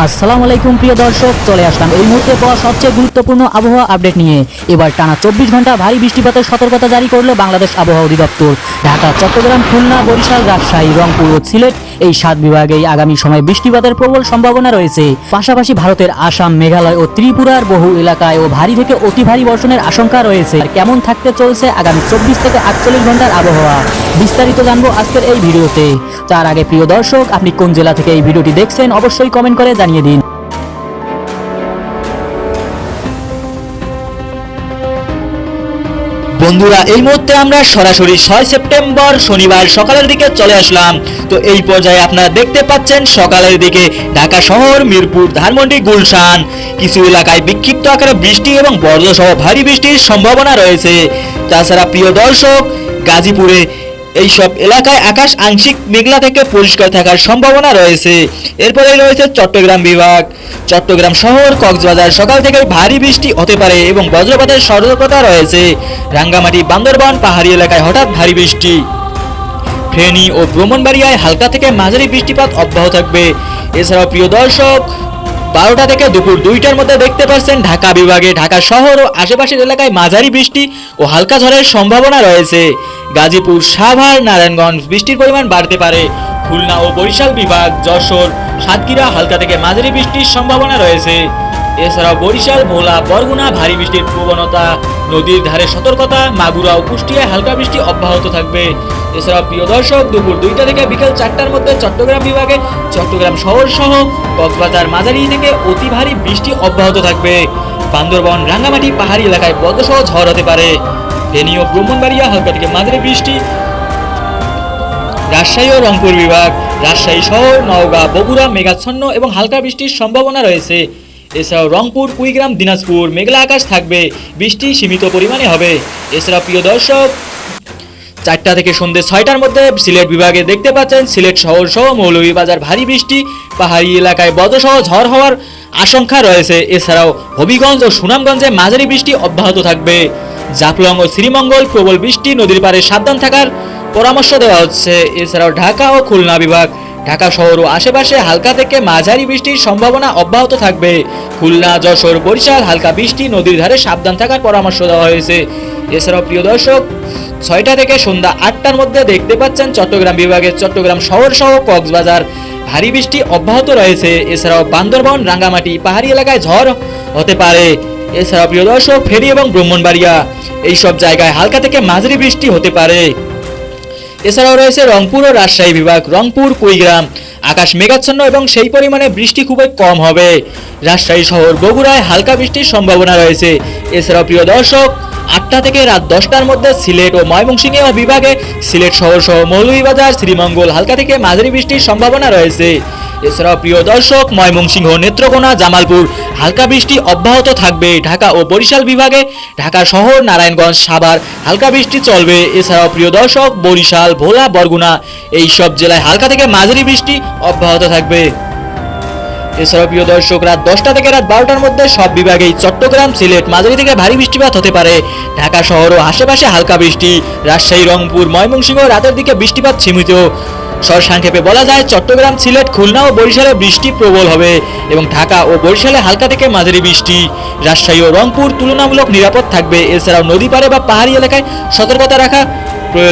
আসসালামু আলাইকুম প্রিয় দর্শক, চলে আসলাম এই মুহূর্তে পাওয়া সবচেয়ে গুরুত্বপূর্ণ আবহাওয়া আপডেট নিয়ে। এবার টানা 24 ঘন্টা ভারী বৃষ্টিপাতের সতর্কতা জারি করলো বাংলাদেশ আবহাওয়া অধিদপ্তর। ঢাকা, চট্টগ্রাম, খুলনা, বরিশাল, রাজশাহী, রংপুর ও সিলেট এই 7 বিভাগেই আগামী সময়ে বৃষ্টিপাতের প্রবল সম্ভাবনা রয়েছে। পাশাপাশি ভারতের আসাম, মেঘালয় ও ত্রিপুরার বহু এলাকায় ও ভারী থেকে অতি ভারী বর্ষণের আশঙ্কা রয়েছে। আর কেমন থাকতে চলছে আগামী 24 থেকে 48 ঘন্টার আবহাওয়া, বিস্তারিত জানবো আজকের এই ভিডিওতে। তার আগে প্রিয় দর্শক, আপনি কোন জেলা থেকে এই ভিডিওটি দেখছেন অবশ্যই কমেন্ট করে জানিয়ে দিন। বন্ধুরা, এই মুহূর্তে আমরা সরাসরি 6 সেপ্টেম্বর শনিবার সকালের দিকে চলে আসলাম। তো এই পর্যায়ে আপনারা দেখতে পাচ্ছেন সকালের দিকে ঢাকা শহর, মিরপুর, ধানমন্ডি, গুলশান কিছু এলাকায় বিক্ষিপ্ত আকারে বৃষ্টি এবং বজ্রসহ ভারী বৃষ্টির সম্ভাবনা রয়েছে। তাছাড়া প্রিয় দর্শক, গাজীপুরে এইসব এলাকায় আকাশ আংশিক মেঘলা থেকে পরিষ্কার থাকার সম্ভাবনা রয়েছে। এরপরে রয়েছে চট্টগ্রাম বিভাগ, চট্টগ্রাম শহর, কক্সবাজার সকাল থেকে ভারী বৃষ্টি হতে পারে এবং বজ্রপাতের সতর্কতা রয়েছে। রাঙ্গামাটি, বান্দরবান পাহাড়ি এলাকায় হঠাৎ ভারী বৃষ্টি। ফেনী ও ব্রাহ্মণবাড়িয়ায় হালকা থেকে মাঝারি বৃষ্টিপাত অব্যাহত থাকবে। এছাড়াও প্রিয় দর্শক, 12টা থেকে দুপুর 2টার মধ্যে দেখতে পাচ্ছেন ঢাকা বিভাগে ঢাকা শহর ও আশেপাশের এলাকায় মাঝারি বৃষ্টি ও হালকা ঝড়ের সম্ভাবনা রয়েছে। গাজীপুর, সাভার, নারায়ণগঞ্জ বৃষ্টির পরিমাণ বাড়তে পারে। খুলনা ও বরিশাল বিভাগ, যশোর, সাতক্ষীরা হালকা থেকে মাঝারি বৃষ্টির সম্ভাবনা রয়েছে। এছাড়াও বরিশাল, ভোলা, বরগুনা ভারী বৃষ্টির প্রবণতা, নদীর ধারে সতর্কতা। মাগুরা ও কুষ্টিয়ায় হালকা বৃষ্টি অব্যাহত থাকবে। এছাড়াও প্রিয় দর্শক, দুপুর 2টা থেকে বিকেল 4টার মধ্যে চট্টগ্রাম বিভাগে চট্টগ্রাম শহর সহ কক্সবাজার মাঝারি থেকে অতি ভারী বৃষ্টি অব্যাহত থাকবে। বান্দরবান, রাঙ্গামাটি পাহাড়ি এলাকায় বজ্রসহ ঝড় হতে পারে। ফেনী ও ব্রাহ্মণবাড়িয়া হালকা থেকে মাঝারি বৃষ্টি। রাজশাহী ও রংপুর বিভাগ, রাজশাহী শহর, নওগাঁ, বগুড়া মেঘাচ্ছন্ন এবং হালকা বৃষ্টির সম্ভাবনা রয়েছে। এছাড়াও রংপুর, কুড়িগ্রাম, দিনাজপুর মেঘলা আকাশ থাকবে, বৃষ্টি সীমিত পরিমাণে হবে। এছাড়াও প্রিয় দর্শক, 4টা থেকে সন্ধ্যে 6টার মধ্যে সিলেট বিভাগে দেখতে পাচ্ছেন সিলেট শহর সহ মৌলভীবাজার ভারী বৃষ্টি, পাহাড়ি এলাকায় বজ্রসহ ঝড় হওয়ার আশঙ্কা রয়েছে। এছাড়াও হবিগঞ্জ ও সুনামগঞ্জে মাঝারি বৃষ্টি অব্যাহত থাকবে। জাফলং ও শ্রীমঙ্গল প্রবল বৃষ্টি, নদীর পাড়ে সাবধান থাকার পরামর্শ দেওয়া হচ্ছে। এছাড়াও ঢাকা ও খুলনা বিভাগ, ঢাকা শহর ও আশেপাশে হালকা থেকে মাঝারি বৃষ্টির সম্ভাবনা অব্যাহত থাকবে। খুলনা, যশোর, বরিশাল হালকা বৃষ্টি, নদীর ধারে সাবধান থাকার পরামর্শ দেওয়া হয়েছে। এছাড়াও প্রিয় দর্শক, 6টা থেকে সন্ধ্যা 8টার মধ্যে দেখতে পাচ্ছেন চট্টগ্রাম বিভাগের চট্টগ্রাম শহর সহ কক্সবাজার ভারী বৃষ্টি অব্যাহত রয়েছে। এছাড়াও বান্দরবান, রাঙ্গামাটি পাহাড়ি এলাকায় ঝড় হতে পারে। এছাড়াও প্রিয় দর্শক, ফেনী এবং ব্রাহ্মণবাড়িয়া এইসব জায়গায় হালকা থেকে মাঝারি বৃষ্টি হতে পারে। এছাড়াও রয়েছে রংপুর ও রাজশাহী বিভাগ, রংপুর, কুড়িগ্রাম আকাশ মেঘাচ্ছন্ন এবং সেই পরিমাণে বৃষ্টি খুবই কম হবে। রাজশাহী শহর, বগুড়ায় হালকা বৃষ্টির সম্ভাবনা রয়েছে। এছাড়াও প্রিয় দর্শক, 8টা থেকে রাত 10টার মধ্যে সিলেট ও ময়মনসিংহ বিভাগে সিলেট শহর সহ মৌলভীবাজার, শ্রীমঙ্গল হালকা থেকে মাঝারি বৃষ্টির সম্ভাবনা রয়েছে। এছাড়াও প্রিয় দর্শক, ময়মনসিংহ, নেত্রকোনা, জামালপুর হালকা বৃষ্টি অব্যাহত থাকবে। ঢাকা ও বরিশাল বিভাগে ঢাকা শহর, নারায়ণগঞ্জ, সাভার হালকা বৃষ্টি চলবে। এছাড়াও প্রিয় দর্শক, বরিশাল, ভোলা, বরগুনা এই সব জেলায় হালকা থেকে মাঝারি বৃষ্টি অব্যাহত থাকবে। এছাড়াও প্রিয় দর্শক, রাত 10টা থেকে রাত 12টার মধ্যে সব বিভাগেই চট্টগ্রাম, সিলেট মাঝারি থেকে ভারী বৃষ্টিপাত হতে পারে। ঢাকা শহর ও আশেপাশে হালকা বৃষ্টি। রাজশাহী, রংপুর, ময়মনসিংহ রাতের দিকে বৃষ্টিপাত সীমিত। সংক্ষেপে বলা যায়, চট্টগ্রাম, সিলেট, খুলনা ও বরিশালে বৃষ্টি প্রবল হবে এবং ঢাকা ও বরিশালে হালকা থেকে মাঝারি বৃষ্টি। রাজশাহী ও রংপুর তুলনামূলক নিরাপদ থাকবে। এছাড়াও নদী পাড়ে বা পাহাড়ি এলাকায় সতর্কতা রাখা প্রয়োজন।